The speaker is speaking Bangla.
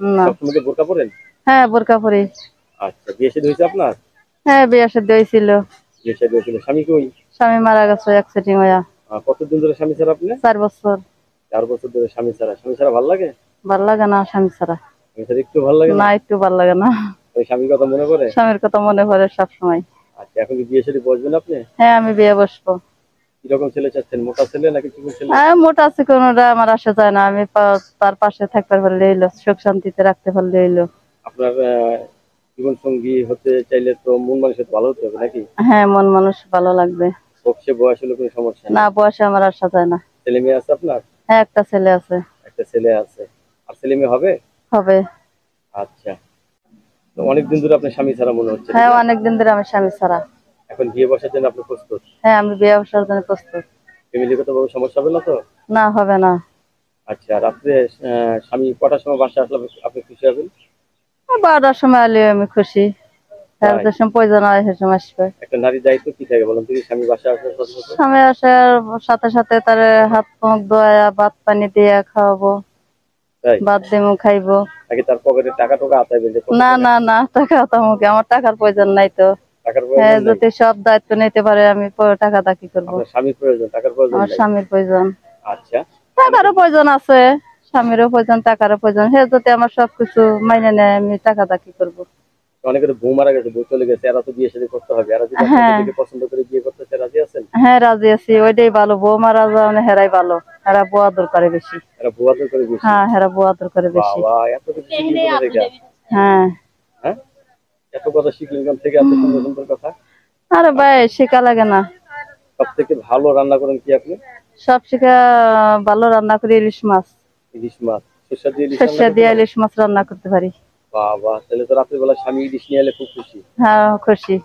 না। সবসময় কি বোরকা পরেন? হ্যাঁ, বোরকা পরি। আচ্ছা, বিয়ে শাদী হয়েছে আপনার? হ্যাঁ, বিয়ে শাদী হয়েছিল। বিয়ে শাদী হয়েছিল। স্বামী কই? স্বামী মারা গেছে অ্যাক্সিডেন্ট হইয়া। কতদিন ধরে স্বামী ছাড়া আপনি? 4 বছর। 4 বছর ধরে স্বামী ছাড়া। স্বামী ছাড়া ভালো লাগে? ভাল লাগে না স্বামী ছাড়া। স্বামী ছাড়া একটু ভালো লাগে না, না? একটু ভাল লাগে না। ওই স্বামীর কথা মনে পড়ে? স্বামীর কথা মনে পড়ে সব সময়। আচ্ছা, এখন কি বিয়ে শাদী বসবেন আপনি? হ্যাঁ, আমি বিয়ে বসবো। কিরকম ছেলে চাচ্ছেন? মোটা ছেলে নাকি চিকন ছেলে? হ্যাঁ, মোটা আছে কোনোটা আমার আসা যায় না। আমি তার পাশে থাকতে পারলে হইলো, সুখ শান্তিতে রাখতে পারলে হইলো। আপনার জীবন সঙ্গী হতে চাইলে তো মন মানসিকতা ভালো হতে হবে নাকি? হ্যাঁ, মন মানুষ ভালো লাগবে। সবচেয়ে বয়স হলে কোনো সমস্যা না, নেই। বয়সে আমার আসা যায় না। ছেলে মেয়ে আছে আপনার? হ্যাঁ, একটা ছেলে আছে। একটা ছেলে আছে। আর ছেলে মেয়ে হবে? হবে। আচ্ছা। তো অনেকদিন ধরে আপনার স্বামী ছাড়া মনে হচ্ছে, ঠিক হ্যাঁ, না? অনেকদিন ধরে আমি স্বামী ছাড়া। এখন বিয়ে বসার জন্য আপনি প্রস্তুত? হ্যাঁ, আমি বিয়ে বসার জন্য প্রস্তুত। ফ্যামিলিগত ভাবে সমস্যা হবে না তো? না, হবে না। আচ্ছা, রাত্রে স্বামী কটার সময় বাসায় আসলে আপনি খুশি হবেন? 12টার সময় এলে আমি খুশি। তাই? যে সময় প্রয়োজন হয় সে সময় আসবে। একটা নারীর দায়িত্ব কি থাকে বলেন তো? স্বামী বাসায় আসার সাথে সাথে? স্বামী আসার সাথে সাথে তার হাত মুখ ধোয়া, ভাত পানি দিয়ে খাওয়াবো। তাই? ভাত দিমু খাইবো। নাকি তার পকেটে টাকা টোকা আতাইবেন যে কত না, টাকা? না, না, টাকা তামুকে আমার টাকার প্রয়োজন নাই তো। টাকার হ্যাঁ, প্রয়োজন নাই? যদি সব দায়িত্ব নিতে পারে আমি টাকা দা কি করবো। আপনার স্বামীর প্রয়োজন, টাকার প্রয়োজন আমার নাই? স্বামীর প্রয়োজন। আচ্ছা। অনেকে টাকারও প্রয়োজন আছে। স্বামীরও প্রয়োজন, টাকারও প্রয়োজন। সে যদি আমার সবকিছু মাইনে নেয় আমি টাকা দা কি করবো। অনেকের বউ মারা গেছে, বউ চলে গেছে, এরা তো বিয়ে শাদী করতে হবে। এরা যদি আপনাকে হ্যাঁ। দেখে পছন্দ করে বিয়ে করতে চায়, রাজি আছেন? হ্যাঁ, রাজি আছি। ওইটাই ভালো। বউ মারা যাওয়া হেরাই ভালো। হেরা বউ আদর করে বেশি। এরা বউ আদর করে বেশি? হ্যাঁ, হেরা বউ আদর করে বেশি। বাবা, এত কিছু শিখলেন কোথা থেকে? হ্যাঁ। হ্যাঁ, এত কথা শিখলেন কোথা থেকে? এত সুন্দর সুন্দর কথা। আরে ভাই, আচ্ছা, শেখা লাগে না। সব থেকে ভালো রান্না করেন কি আপনি? সব শিখা ভালো রান্না করি ইলিশ মাছ। ইলিশ মাছ? সরষে দিয়ে ইলিশ রান্না সর্ষে করতে দিয়ে পারেন? ইলিশ মাছ রান্না করতে পারি। বাবা, তাহলে তো রাত্রিবেলা স্বামী ইলিশ নিয়ে এলে খুব খুশি। হ্যাঁ, খুশি।